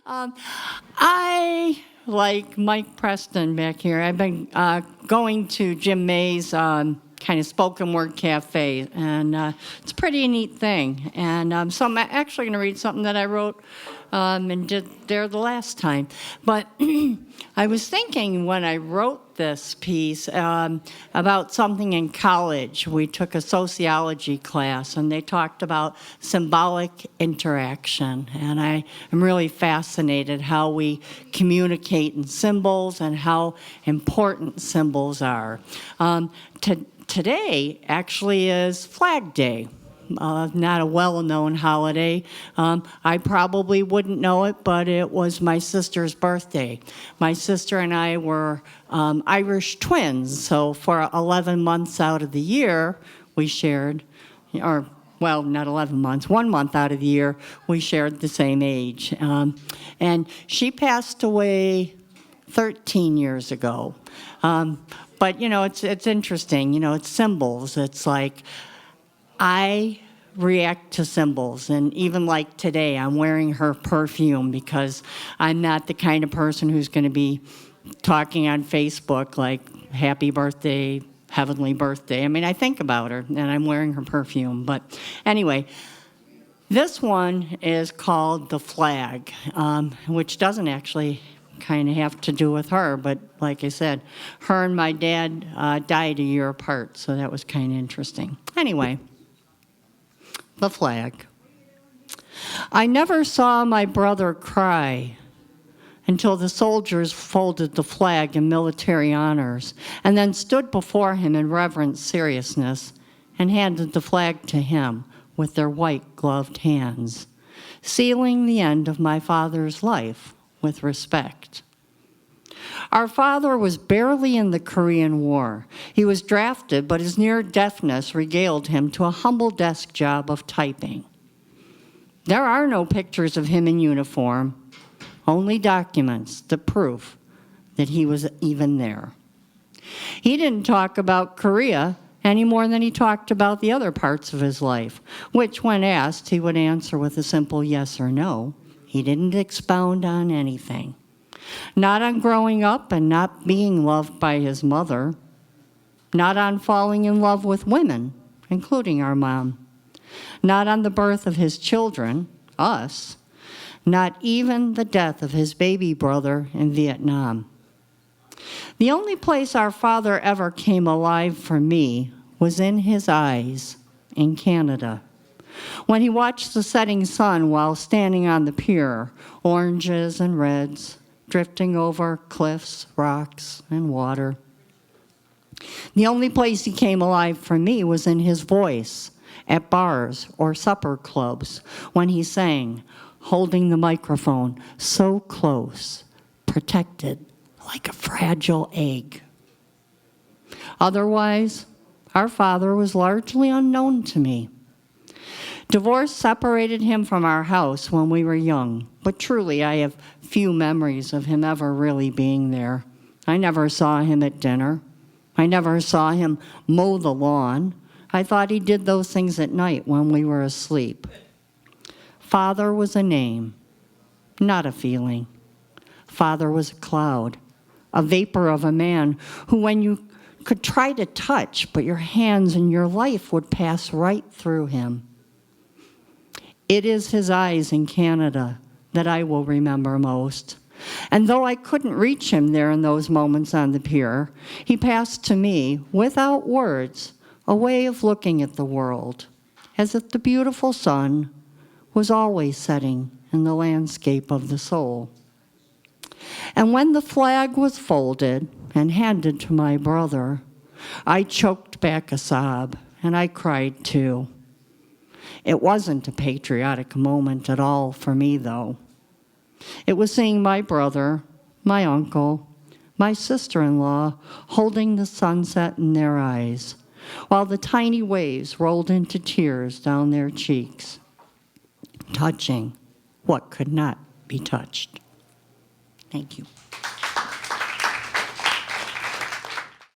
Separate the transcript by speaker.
Speaker 1: Um, I, like Mike Preston back here, I've been going to Jim May's kind of spoken word cafe, and it's a pretty neat thing. And so I'm actually going to read something that I wrote and did there the last time. But I was thinking when I wrote this piece about something in college. We took a sociology class, and they talked about symbolic interaction. And I am really fascinated how we communicate in symbols and how important symbols are. Today actually is Flag Day. Not a well-known holiday. I probably wouldn't know it, but it was my sister's birthday. My sister and I were Irish twins, so for 11 months out of the year, we shared, or well, not 11 months, 1 month out of the year, we shared the same age. And she passed away 13 years ago. But, you know, it's interesting. You know, it's symbols. It's like I react to symbols. And even like today, I'm wearing her perfume because I'm not the kind of person who's going to be talking on Facebook like, happy birthday, heavenly birthday. I mean, I think about her, and I'm wearing her perfume. But anyway, this one is called The Flag, which doesn't actually kind of have to do with her, but like I said, her and my dad died a year apart, so that was kind of interesting. Anyway, the flag. I never saw my brother cry until the soldiers folded the flag in military honors and then stood before him in reverent seriousness and handed the flag to him with their white gloved hands, sealing the end of my father's life with respect. Our father was barely in the Korean War. He was drafted, but his near deafness regaled him to a humble desk job of typing. There are no pictures of him in uniform, only documents, the proof that he was even there. He didn't talk about Korea any more than he talked about the other parts of his life, which, when asked, he would answer with a simple yes or no. He didn't expound on anything. Not on growing up and not being loved by his mother. Not on falling in love with women, including our mom. Not on the birth of his children, us. Not even the death of his baby brother in Vietnam. The only place our father ever came alive for me was in his eyes in Canada. When he watched the setting sun while standing on the pier, oranges and reds drifting over cliffs, rocks, and water. The only place he came alive for me was in his voice at bars or supper clubs when he sang, holding the microphone so close, protected like a fragile egg. Otherwise, our father was largely unknown to me. Divorce separated him from our house when we were young, but truly I have few memories of him ever really being there. I never saw him at dinner. I never saw him mow the lawn. I thought he did those things at night when we were asleep. Father was a name, not a feeling. Father was a cloud, a vapor of a man who, when you could try to touch, but your hands and your life would pass right through him. It is his eyes in Canada that I will remember most. And though I couldn't reach him there in those moments on the pier, he passed to me, without words, a way of looking at the world, as if the beautiful sun was always setting in the landscape of the soul. And when the flag was folded and handed to my brother, I choked back a sob, and I cried too. It wasn't a patriotic moment at all for me, though. It was seeing my brother, my uncle, my sister-in-law holding the sunset in their eyes, while the tiny waves rolled into tears down their cheeks, touching what could not be touched. Thank you.